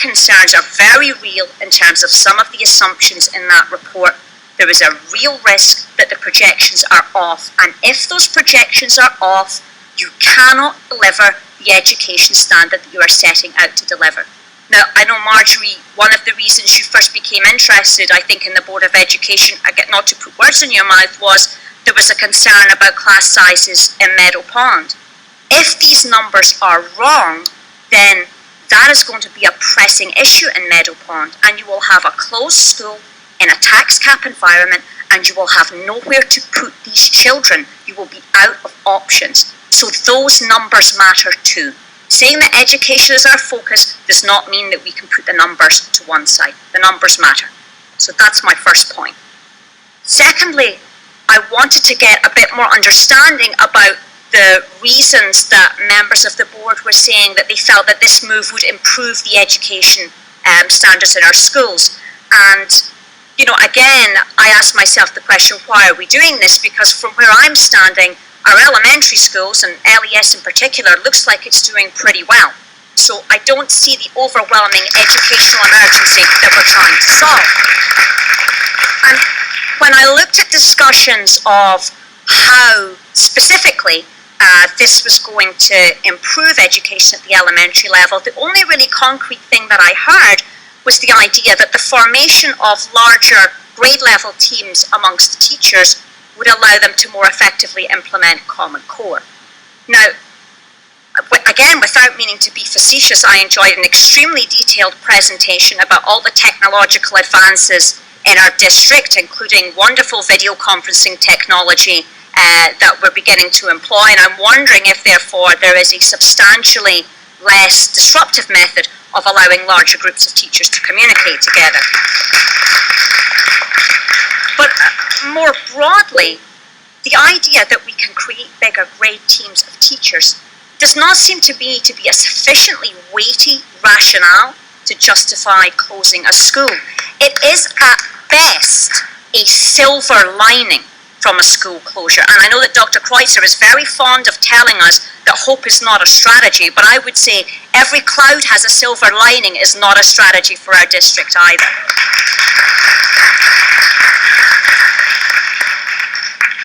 concerns are very real in terms of some of the assumptions in that report. There is a real risk that the projections are off, and if those projections are off, you cannot deliver the education standard that you are setting out to deliver. Now, I know, Marjorie, one of the reasons you first became interested, I think, in the Board of Education, not to put words in your mouth, was there was a concern about class sizes in Meadow Pond. If these numbers are wrong, then that is going to be a pressing issue in Meadow Pond, and you will have a closed school in a tax cap environment, and you will have nowhere to put these children. You will be out of options. So those numbers matter too. Saying that education is our focus does not mean that we can put the numbers to one side. The numbers matter. So that's my first point. Secondly, I wanted to get a bit more understanding about the reasons that members of the board were saying that they felt that this move would improve the education standards in our schools. And, you know, again, I asked myself the question, why are we doing this? Because from where I'm standing, our elementary schools, and LES in particular, looks like it's doing pretty well. So I don't see the overwhelming educational emergency that we're trying to solve. And when I looked at discussions of how specifically this was going to improve education at the elementary level, the only really concrete thing that I heard was the idea that the formation of larger grade level teams amongst the teachers would allow them to more effectively implement Common Core. Now, again, without meaning to be facetious, I enjoyed an extremely detailed presentation about all the technological advances in our district, including wonderful video conferencing technology that we're beginning to employ, and I'm wondering if, therefore, there is a substantially less disruptive method of allowing larger groups of teachers to communicate together. But more broadly, the idea that we can create bigger grade teams of teachers does not seem to be a sufficiently weighty rationale to justify closing a school. It is at best a silver lining from a school closure. And I know that Dr. Kreutzer is very fond of telling us that hope is not a strategy, but I would say every cloud has a silver lining is not a strategy for our district either.